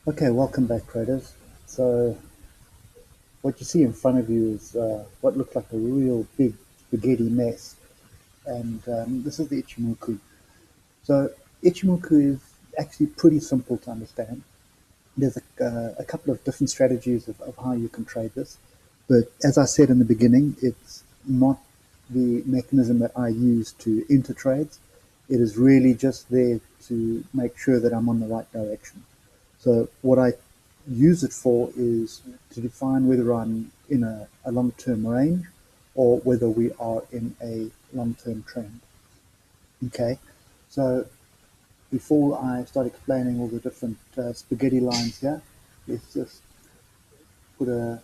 Okay, welcome back, traders. So what you see in front of you is what looks like a real big spaghetti mess, and this is the Ichimoku. So Ichimoku is actually pretty simple to understand. There's a couple of different strategies of how you can trade this, but as I said in the beginning, it's not the mechanism that I use to enter trades. It is really just there to make sure that I'm on the right direction. So what I use it for is to define whether I'm in a long-term range or whether we are in a long-term trend. Okay, so before I start explaining all the different spaghetti lines here, let's just put a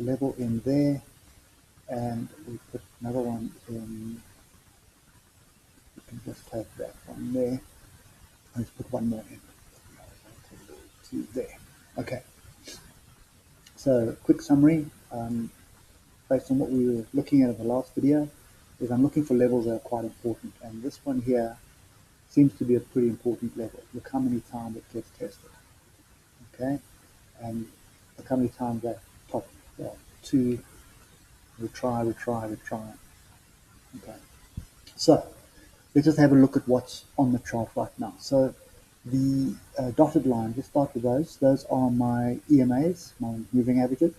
level in there, and we put another one in. We can just take that one there. Let's put one more in. To there. Okay. So quick summary. Based on what we were looking at in the last video, is I'm looking for levels that are quite important, and this one here seems to be a pretty important level. Look how many times it gets tested. Okay, and look how many times that top two retry. Okay, so let's just have a look at what's on the chart right now. So the dotted lines, let's start with those. Those are my EMAs, my moving averages.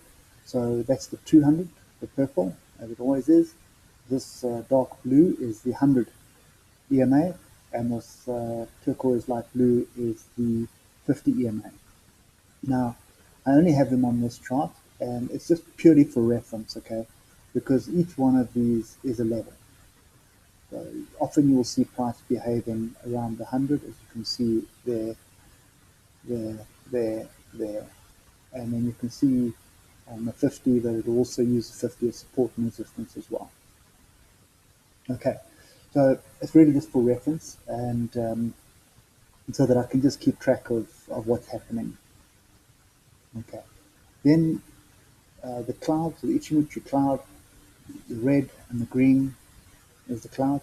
So that's the 200, the purple, as it always is. This dark blue is the 100 EMA, and this turquoise light blue is the 50 EMA. Now, I only have them on this chart, and it's just purely for reference, okay? Because each one of these is a level. So often you will see price behaving around the 100, as you can see there, there, and then you can see on the 50 that it will also use the 50 as support and resistance as well. Okay, so it's really just for reference, and so that I can just keep track of what's happening. Okay, then the clouds, the Ichimoku cloud, the red and the green is the cloud.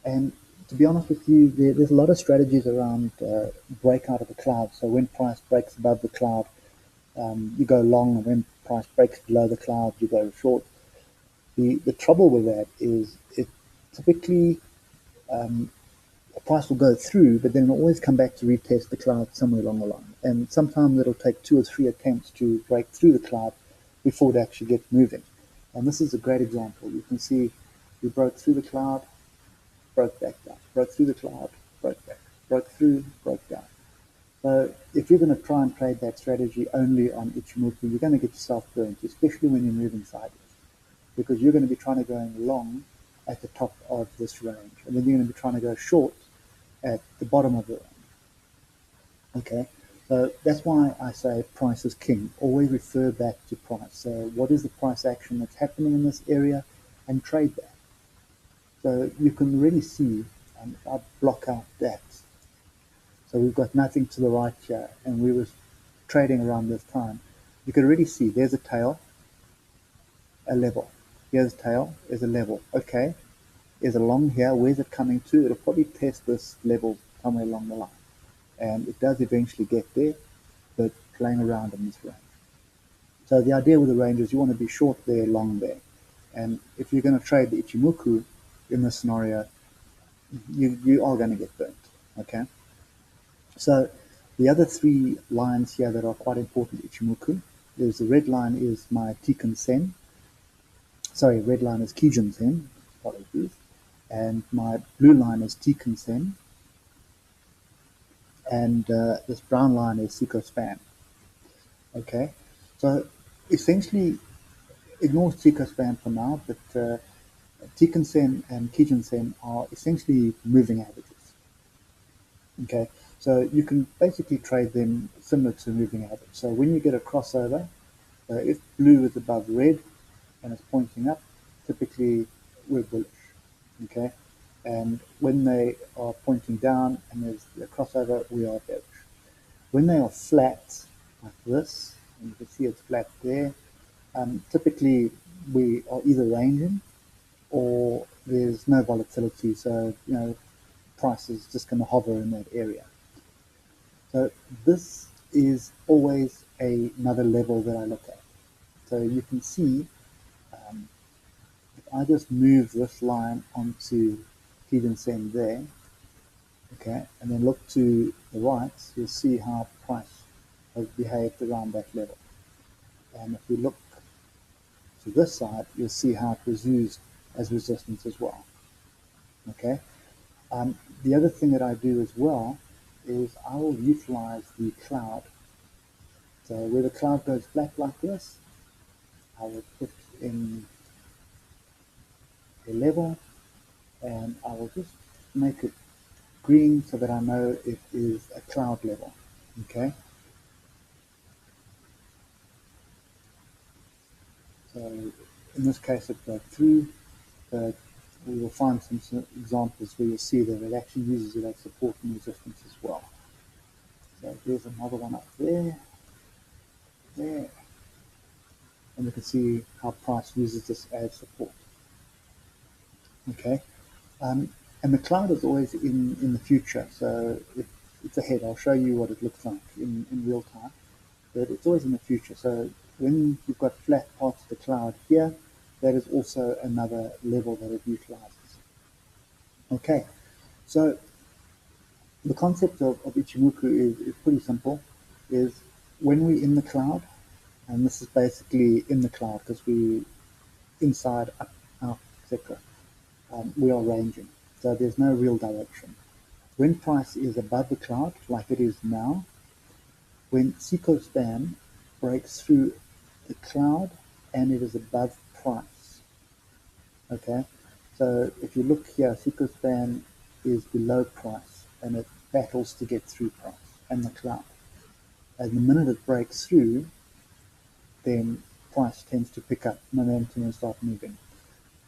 And to be honest with you, there's a lot of strategies around breakout of the cloud. So when price breaks above the cloud, you go long, and when price breaks below the cloud, you go short. The trouble with that is it typically the price will go through, but then it'll always come back to retest the cloud somewhere along the line. And sometimes it'll take 2 or 3 attempts to break through the cloud before it actually gets moving. And this is a great example. You can see we broke through the cloud, broke back down, broke through the cloud, broke back, broke through, broke down. So if you're going to try and trade that strategy only on Ichimoku, you're going to get yourself burnt, especially when you're moving sideways, because you're going to be trying to go long at the top of this range, and then you're going to be trying to go short at the bottom of the range. Okay, so that's why I say price is king. Always refer back to price. So what is the price action that's happening in this area, and trade that. So you can really see, if I block out that, so we've got nothing to the right here, and we were trading around this time. You can already see there's a tail, a level. Here's a tail, there's a level. Okay, there's a long here. Where's it coming to? It'll probably test this level somewhere along the line. And it does eventually get there, but playing around in this range. So the idea with the range is you want to be short there, long there. And if you're going to trade the Ichimoku in this scenario, you are going to get burnt. Okay. So the other three lines here that are quite important Ichimoku is the red line is my Tikan Sen. Sorry, red line is Kijun Sen. Apologies. And my blue line is Tikan Sen. And this brown line is Seiko Span. Okay, so essentially ignore Seiko Span for now, but Tikan Sen and Kijun Sen are essentially moving averages. Okay, so you can basically trade them similar to moving average. So when you get a crossover, if blue is above red and it's pointing up, typically we're bullish. Okay, and when they are pointing down and there's a crossover, we are bearish. When they are flat like this, and you can see it's flat there, typically we are either ranging or there's no volatility, so price is just going to hover in that area. So this is always another level that I look at. So you can see if I just move this line onto Kijun-sen there, okay, and then look to the right, you'll see how price has behaved around that level. And if we look to this side, you'll see how it was used as resistance as well. Okay. The other thing that I do as well is I will utilize the cloud. So where the cloud goes flat like this, I will put in a level and I will just make it green so that I know it is a cloud level. Okay. So in this case, it broke through, but we will find some examples where you'll see that it actually uses it as support and resistance as well. So there's another one up there, there, and you can see how price uses this as support. Okay, and the cloud is always in the future, so it's ahead. I'll show you what it looks like in real time, but it's always in the future. So when you've got flat parts of the cloud here, that is also another level that it utilizes. Okay, so the concept of Ichimoku is pretty simple, is when we're in the cloud, and this is basically in the cloud because we inside, up, out, etc. We are ranging, so there's no real direction. When price is above the cloud, like it is now, when Seiko span breaks through the cloud and it is above price, okay? So if you look here, Seiko span is below price and it battles to get through price and the cloud. And the minute it breaks through, then price tends to pick up momentum and start moving.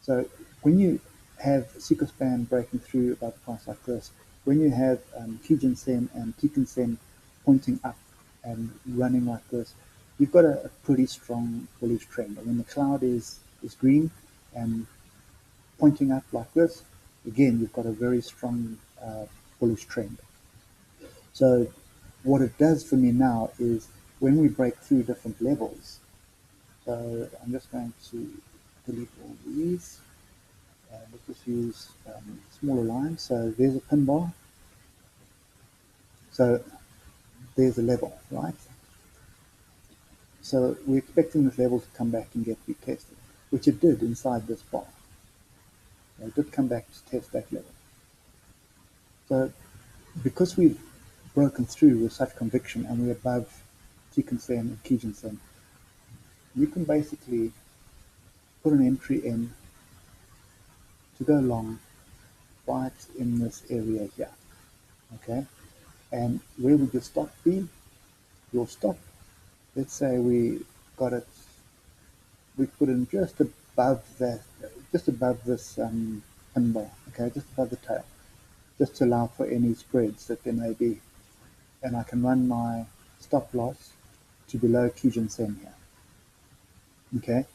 So when you have Seiko span breaking through above price like this, when you have Kijun-sen and Kikin-sen pointing up and running like this, you've got a pretty strong bullish trend. And when the cloud is green and pointing up like this, again, you've got a very strong bullish trend. So what it does for me now is when we break through different levels, so I'm just going to delete all these. Let's just use smaller lines. So there's a pin bar. So there's a level, right? So we're expecting this level to come back and get retested, which it did inside this bar. So it did come back to test that level. So because we've broken through with such conviction and we're above Kikin-sen and Kijun-sen, you can basically put an entry in to go long right in this area here. Okay, and where would your stop be? Your stop, let's say we got it, we put in just above that, just above this pin bar, okay, just above the tail, just to allow for any spreads that there may be. And I can run my stop loss to below Kijun-sen here, okay?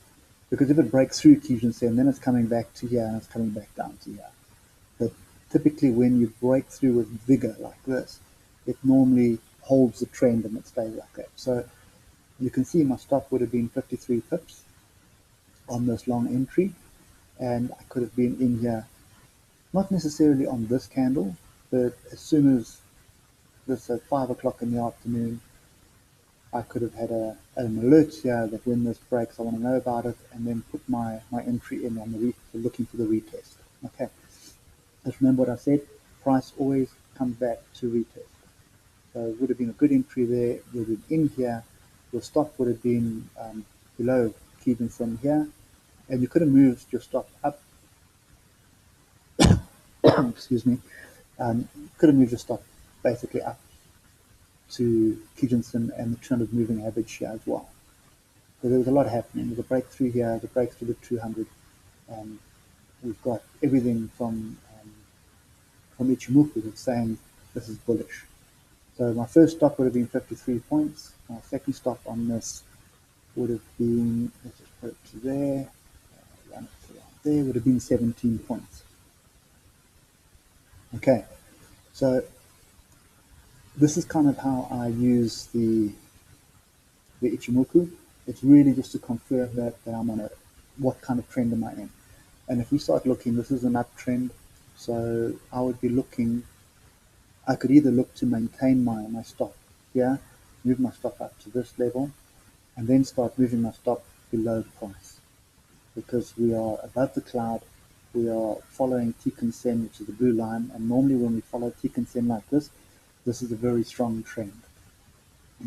Because if it breaks through Kijun-sen, then it's coming back to here and it's coming back down to here. But typically when you break through with vigor like this, it normally holds the trend and it stays like that. So you can see my stop would have been 53 pips on this long entry, and I could have been in here, not necessarily on this candle, but as soon as this at 5 o'clock in the afternoon, I could have had an alert here that when this breaks, I want to know about it, and then put my entry in on the looking for the retest. Okay, just remember what I said, price always comes back to retest. So it would have been a good entry there, it would have been in here, your stop would have been below Kijun-sen here, and you could have moved your stop up, excuse me, could have moved your stop basically up to Kijun-sen and the 200 moving average here as well. So there was a lot happening. There's a breakthrough here, the breakthrough to 200. We've got everything from Ichimoku that's saying this is bullish. So my first stop would have been 53 points. My second stop on this would have been, let's just put it to there, run it to there, would have been 17 points. Okay, so this is kind of how I use the Ichimoku. It's really just to confirm that I'm on what kind of trend am I in. And if we start looking, this is an uptrend. So I would be looking, I could either look to maintain my stop here, move my stop up to this level, and then start moving my stop below price. Because we are above the cloud, we are following Sen, which is the blue line, and normally when we follow Sen like this is a very strong trend.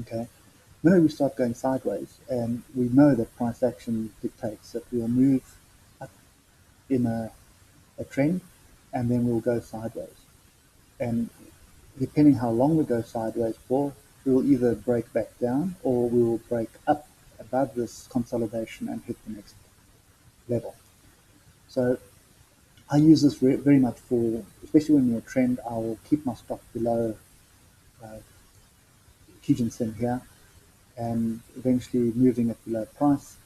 Okay. The minute we start going sideways, and we know that price action dictates that we'll move up in a trend, and then we'll go sideways. And depending how long we go sideways for, we will either break back down or we will break up above this consolidation and hit the next level. So I use this very much for, especially when we're a trend, I will keep my stop below Sen here and eventually moving it below price.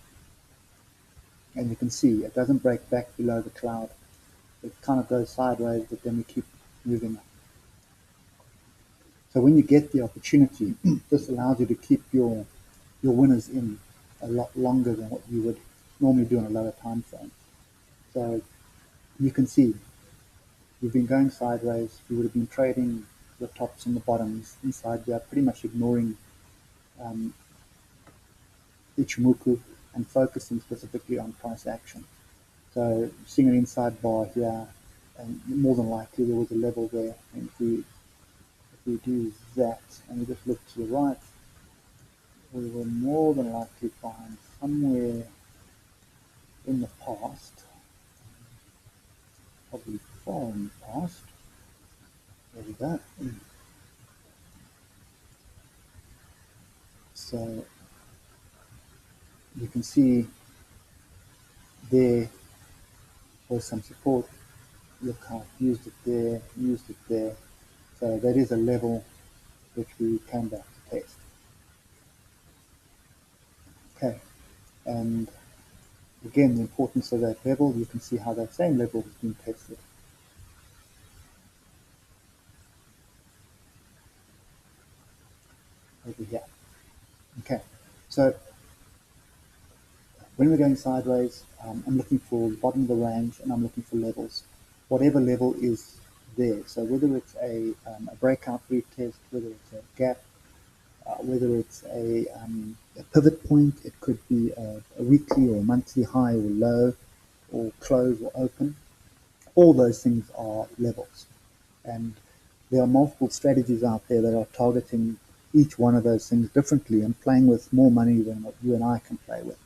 And you can see it doesn't break back below the cloud. It kind of goes sideways, but then we keep moving up. So when you get the opportunity, this allows you to keep your winners in a lot longer than what you would normally do on a lower time frame. So you can see you've been going sideways. You would have been trading the tops and the bottoms inside there, pretty much ignoring Ichimoku and focusing specifically on price action. So seeing an inside bar here, and more than likely there was a level there. And if we do that and we just look to the right, we will more than likely find somewhere in the past, probably far in the past. There we go. So you can see there was some support. Look how I've used it there, used it there. So that is a level which we came back to test. Okay, and again, the importance of that level, you can see how that same level has been tested. Over here. Okay, so when we're going sideways, I'm looking for the bottom of the range and I'm looking for levels. Whatever level is there. So whether it's a breakout retest, whether it's a gap, whether it's a pivot point, it could be a weekly or monthly high or low or close or open. All those things are levels. And there are multiple strategies out there that are targeting each one of those things differently and playing with more money than what you and I can play with.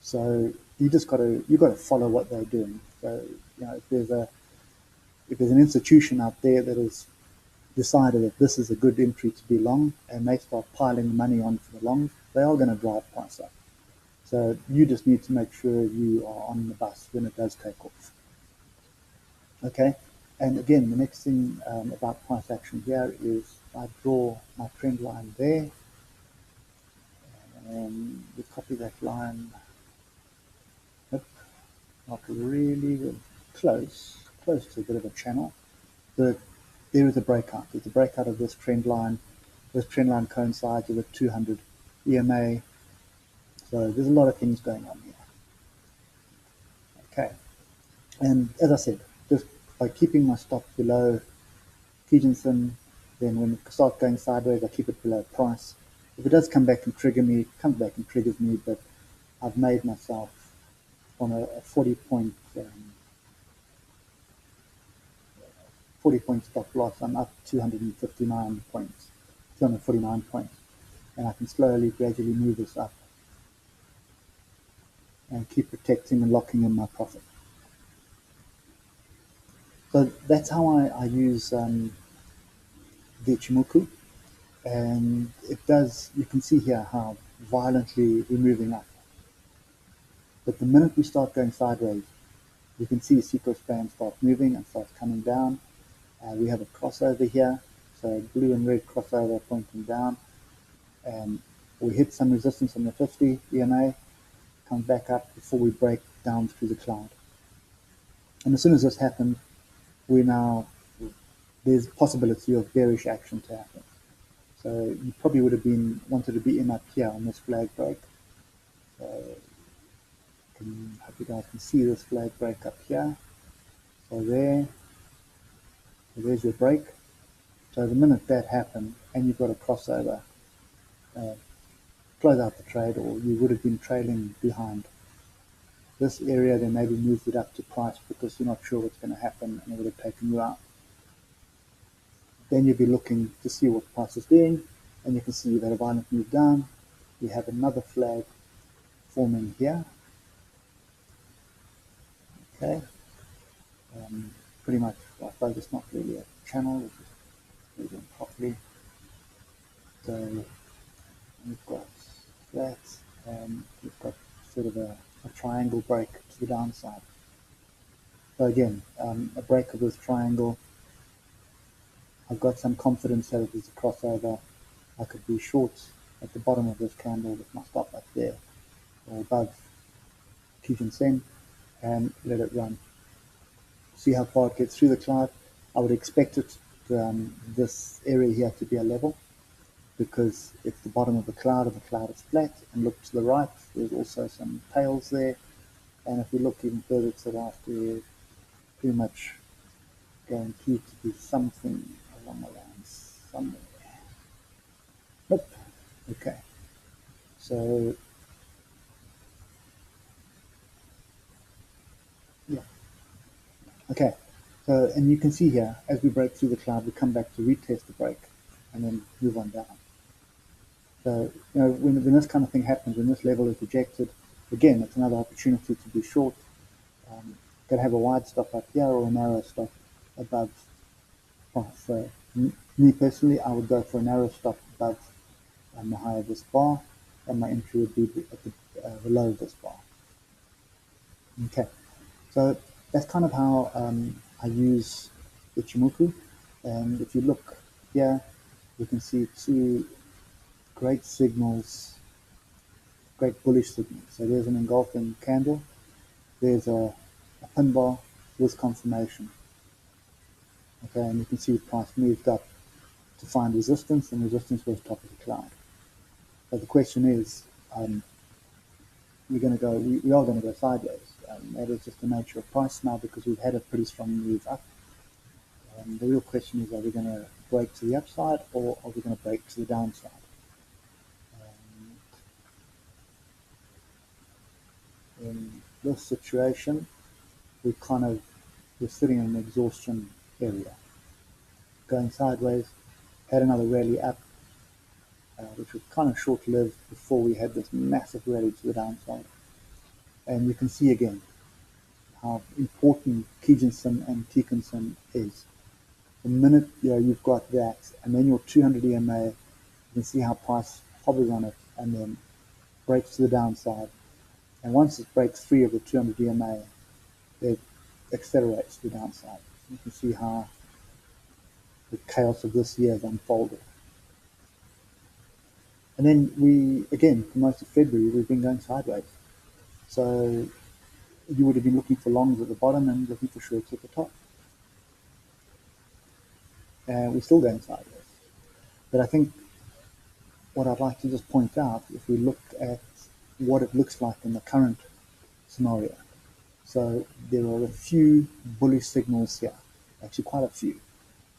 So you've got to follow what they're doing. So if there's an institution out there that has decided that this is a good entry to be long, and they start piling money on for the longs, they are going to drive price up. So you just need to make sure you are on the bus when it does take off. Okay, and again, the next thing about price action here is I draw my trend line there, and we copy that line. Not really close to a bit of a channel, but there is a breakout. There's a breakout of this trend line. This trend line coincides with a 200 EMA. So there's a lot of things going on here. Okay, and as I said, just by keeping my stop below Sen, then when it starts going sideways, I keep it below price. If it does come back and trigger me, it comes back and triggers me, but I've made myself on a 40 point stop loss. I'm up 249 points, 249 points, and I can slowly, gradually move this up and keep protecting and locking in my profit. So that's how I use the Ichimoku, and it does. You can see here how violently we're moving up. But the minute we start going sideways, you can see Seiko span start moving and starts coming down. We have a crossover here, so blue and red crossover pointing down. And we hit some resistance on the 50 EMA, come back up before we break down through the cloud. And as soon as this happens, there's possibility of bearish action to happen. So you probably would have been wanted to be in up here on this flag break. So I hope you guys can see this flag break up here. So there's your break. So the minute that happened and you've got a crossover, close out the trade, or you would have been trailing behind. This area then maybe moves it up to price because you're not sure what's going to happen and it would have taken you out. Then you'll be looking to see what the price is doing, and you can see that a violent move down. We have another flag forming here. Okay, pretty much, I suppose it's not really a channel, it's just moving properly. So we've got that, and we've got sort of a triangle break to the downside. So again, a break of this triangle. I've got some confidence that it is a crossover. I could be short at the bottom of this candle with my stop up there, or above Kijun Sen, and let it run. See how far it gets through the cloud. I would expect it this area here to be a level, because it's the bottom of the cloud and the cloud is flat. And look to the right, there's also some tails there. And if we look even further to the right, we're pretty much guaranteed to be something along the lines somewhere. Nope. Okay. So yeah. Okay. So, and you can see here, as we break through the cloud, we come back to retest the break and then move on down. So, you know, when this kind of thing happens, when this level is rejected, again, it's another opportunity to be short. Could have a wide stop up here or a narrow stop above price. So, me personally, I would go for a narrow stop above the high of this bar, and my entry would be at the low of this bar. Okay, so that's kind of how I use Ichimoku. And if you look here, you can see two great signals, great bullish signals. So there's an engulfing candle, there's a pin bar with confirmation. Okay, and you can see the price moved up to find resistance, and resistance was top of the cloud. So the question is, we are going to go sideways. That is just the nature of price now, because we've had a pretty strong move up. The real question is, are we going to break to the upside, or are we going to break to the downside? In this situation, we're sitting in an exhaustion area. Going sideways, had another rally up, which was kind of short-lived before we had this massive rally to the downside. And you can see again how important Kijun Sen and Tekun Sen is. The minute you've got that, and then your 200 EMA, you can see how price hovers on it and then breaks to the downside. And once it breaks free of the 200 EMA, it accelerates to the downside. You can see how the chaos of this year has unfolded. And then again, for most of February, we've been going sideways. So you would have been looking for longs at the bottom and looking for shorts at the top. And we're still going sideways. But I think what I'd like to just point out, if we look at what it looks like in the current scenario. So there are a few bullish signals here, actually quite a few.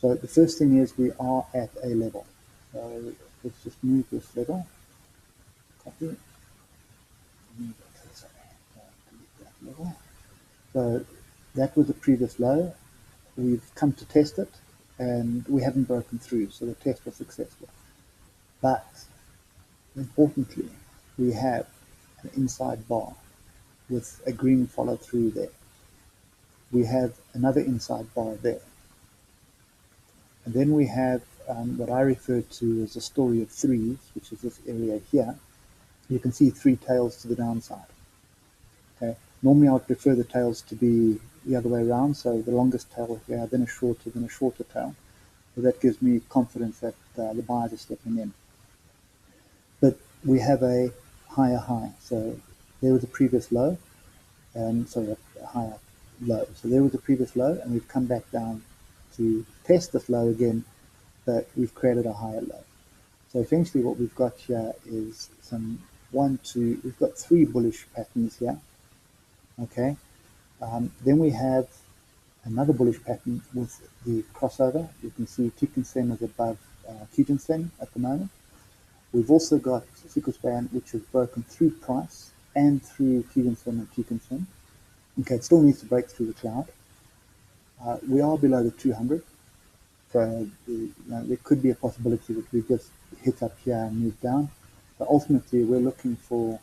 So the first thing is we are at a level. So let's just move this level. Copy. That level. So that was the previous low. We've come to test it, and we haven't broken through, so the test was successful. But importantly, we have an inside bar with a green follow through there. We have another inside bar there. And then we have what I refer to as a story of threes, which is this area here. You can see three tails to the downside. Okay. Normally I would prefer the tails to be the other way around, so the longest tail here, then a shorter tail. So that gives me confidence that the buyers are stepping in. But we have a higher high. So there was a previous low, and sorry, a higher low. So there was a previous low, and we've come back down to test this low again, but we've created a higher low. So essentially what we've got here is we've got three bullish patterns here. Okay. Then we have another bullish pattern with the crossover. You can see Tikin-sen is above Kijun-sen at the moment. We've also got Sikuspan, which has broken through price and through Kijun-sen and Tikin-sen. Okay, it still needs to break through the cloud. We are below the 200, so there could be a possibility that we just hit up here and move down. But ultimately, we're looking for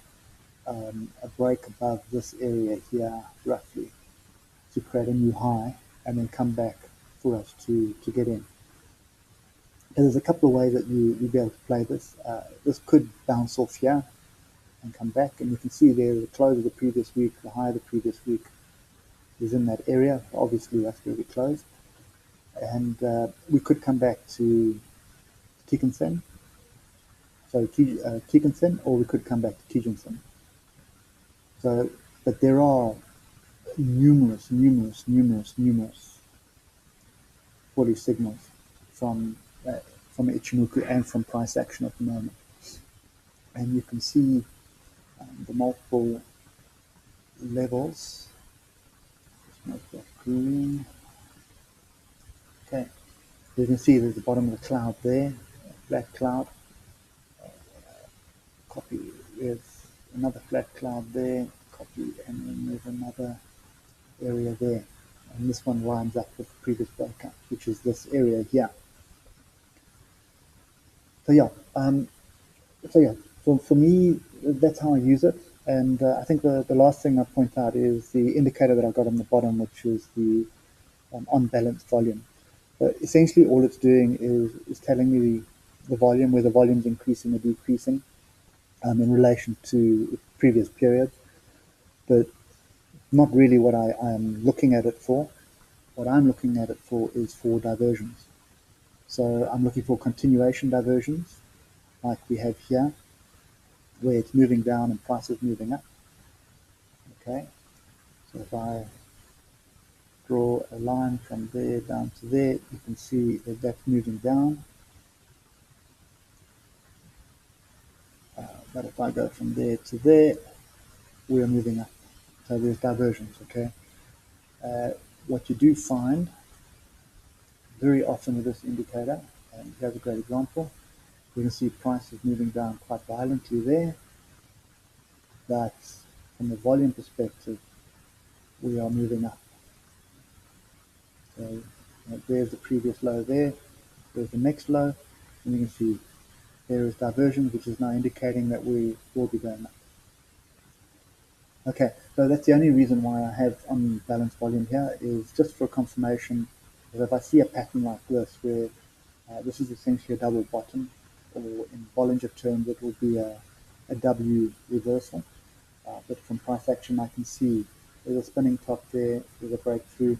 a break above this area here, roughly, to create a new high and then come back for us to get in. And there's a couple of ways that you'll be able to play this. This could bounce off here and come back, and you can see there the close of the previous week, the high of the previous week is in that area. Obviously, that's where we closed. And we could come back to Tikin-sen, Tikin-sen, or we could come back to Kijun-sen. So, but there are numerous bullish signals from Ichimoku and from price action at the moment. And you can see the multiple levels. Just make that green. Okay, you can see there's the bottom of the cloud there, flat cloud. Copy, there's another flat cloud there, copy, and then there's another area there. And this one lines up with the previous breakout, which is this area here. So yeah, for me, that's how I use it. And I think the last thing I point out is the indicator that I got on the bottom, which is the unbalanced volume. But essentially, all it's doing is telling me the volume, whether volume's increasing or decreasing in relation to the previous period, but not really what I am looking at it for. What I'm looking at it for is for diversions. So I'm looking for continuation diversions, like we have here, where it's moving down and price is moving up. Okay, so if I draw a line from there down to there, you can see that that's moving down. But if I go from there to there, we are moving up. So there's diversions, okay? What you do find very often with this indicator, and here's a great example, we can see prices moving down quite violently there, but from a volume perspective, we are moving up. So there's the previous low there, there's the next low, and you can see there is diversion, which is now indicating that we will be going up. Okay, so that's the only reason why I have unbalanced volume here, is just for confirmation that if I see a pattern like this, where this is essentially a double bottom, or in Bollinger terms, it will be a W reversal. But from price action, I can see there's a spinning top there, there's a breakthrough.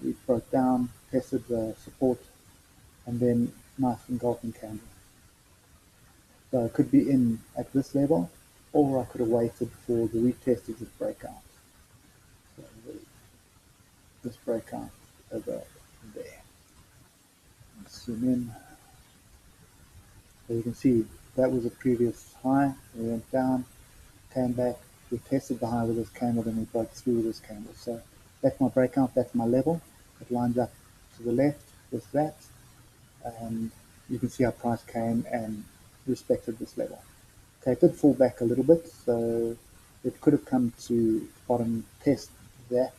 We broke down, tested the support, and then nice engulfing candle. So it could be in at this level, or I could have waited for the retest of this breakout. So this breakout over there. Let's zoom in. So you can see that was a previous high. We went down, came back, we tested the high with this candle, then we broke through with this candle. So that's my breakout, that's my level. It lines up to the left with that. And you can see how price came and respected this level. Okay, it did fall back a little bit, so it could have come to bottom test that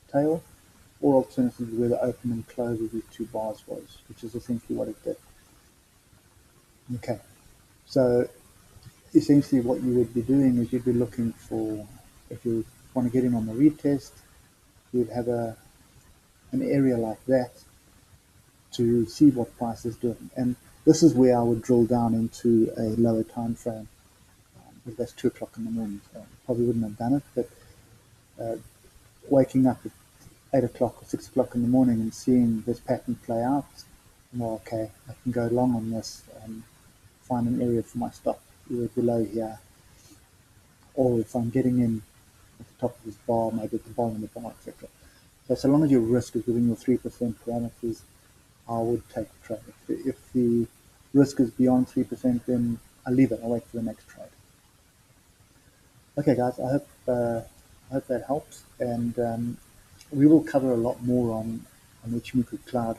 tail, or alternatively where the open and close of these two bars was, which is essentially what it did. Okay, so essentially what you would be doing is you'd be looking for, if you want to get in on the retest, you'd have an area like that to see what price is doing. And this is where I would drill down into a lower time frame. If that's 2 o'clock in the morning, so I probably wouldn't have done it, but waking up at 8 o'clock or 6 o'clock in the morning and seeing this pattern play out, well, okay, I can go long on this and find an area for my stop, either below here, or if I'm getting in at the top of this bar, maybe at the bottom of the bar, etc. So long as your risk is within your 3% parameters, I would take the trade. If the risk is beyond 3%, then I'll leave it. I'll wait for the next trade. Okay, guys, I hope that helps, and we will cover a lot more on the Ichimoku Cloud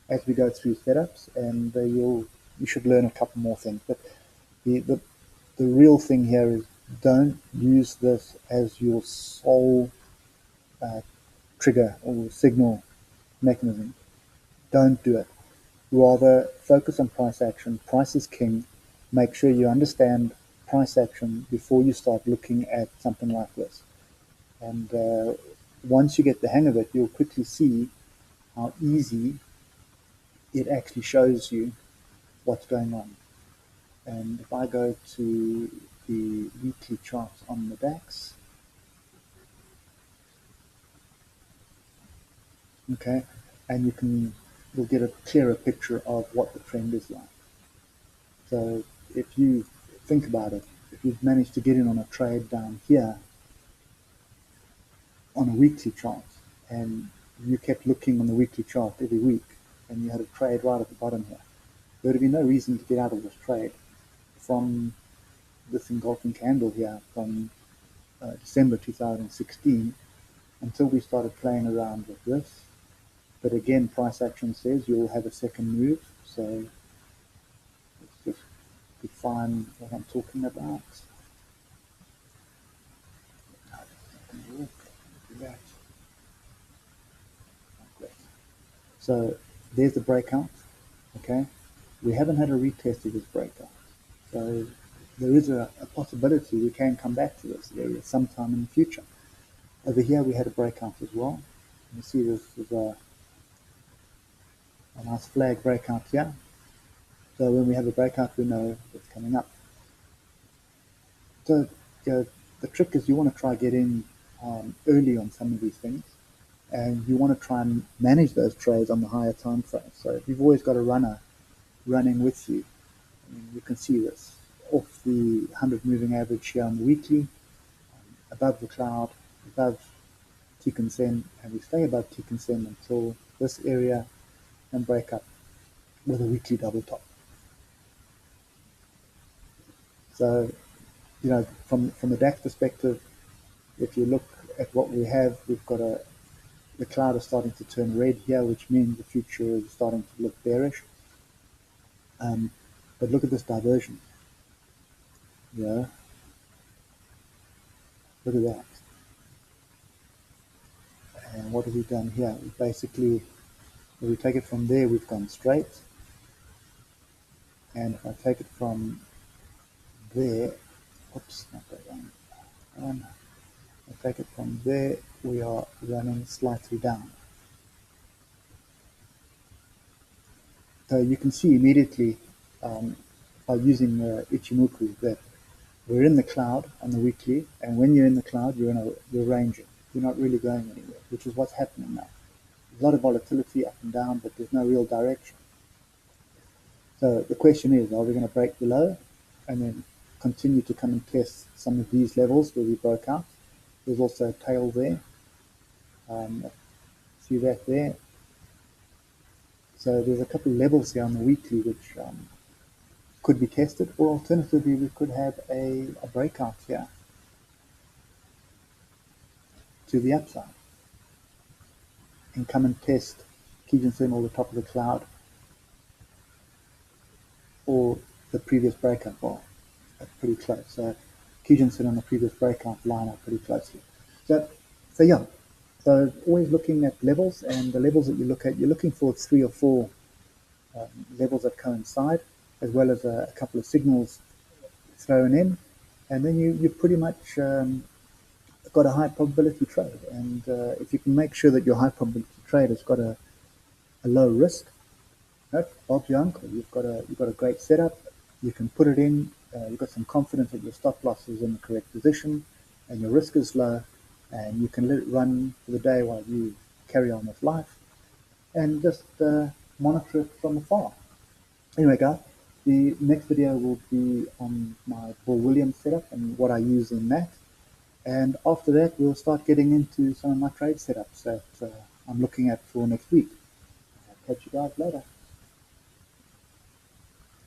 as we go through setups, and you should learn a couple more things. But the real thing here is don't use this as your sole trigger or signal mechanism. Don't do it. Rather focus on price action. Price is king. Make sure you understand price action before you start looking at something like this. And once you get the hang of it, you'll quickly see how easy it actually shows you what's going on. And if I go to the weekly charts on the DAX, okay, and you'll get a clearer picture of what the trend is like. So if you think about it, if you've managed to get in on a trade down here on a weekly chart, and you kept looking on the weekly chart every week, and you had a trade right at the bottom here, there would be no reason to get out of this trade from this engulfing candle here from December 2016 until we started playing around with this. But again, price action says you'll have a second move, so let's just define what I'm talking about. So there's the breakout, okay? We haven't had a retest of this breakout. So there is a possibility we can come back to this area sometime in the future. Over here we had a breakout as well. You see this is a nice flag breakout here. So when we have a breakout, we know it's coming up. So the trick is you want to try get in early on some of these things, and you want to try and manage those trades on the higher time frame. So if you've always got a runner running with you, I mean, you can see this off the 100 moving average here on the weekly, above the cloud, above tick and send, and we stay above tick and send until this area and break up with a weekly double top. So, you know, from the DAX perspective, if you look at what we have, we've got the cloud is starting to turn red here, which means the future is starting to look bearish. But look at this diversion. Yeah. Look at that. And what have we done here? We basically, if we take it from there, we've gone straight. And if I take it from there, oops, not that one. I take it from there, we are running slightly down. So you can see immediately by using the Ichimoku that we're in the cloud on the weekly, and when you're in the cloud, you're ranging. You're not really going anywhere, which is what's happening now. There's a lot of volatility up and down, but there's no real direction. So the question is, are we going to break below and then continue to come and test some of these levels where we broke out? There's also a tail there. See that there? So there's a couple of levels here on the weekly which could be tested, or alternatively we could have a breakout here to the upside and come and test Kijun-sen or the top of the cloud or the previous breakout bar. That's pretty close. So Kijun-sen and the previous breakout line up pretty closely. So yeah. So always looking at levels, and the levels that you look at, you're looking for 3 or 4 levels that coincide, as well as a couple of signals thrown in, and then you pretty much got a high probability trade. And if you can make sure that your high probability trade has got a low risk, Bob's your uncle. You've got a great setup. You can put it in. You've got some confidence that your stop loss is in the correct position, and your risk is low, and you can let it run for the day while you carry on with life, and just monitor it from afar. Anyway, guys, the next video will be on my Bull Williams setup and what I use in that. And after that, we'll start getting into some of my trade setups that I'm looking at for next week. I'll catch you guys later.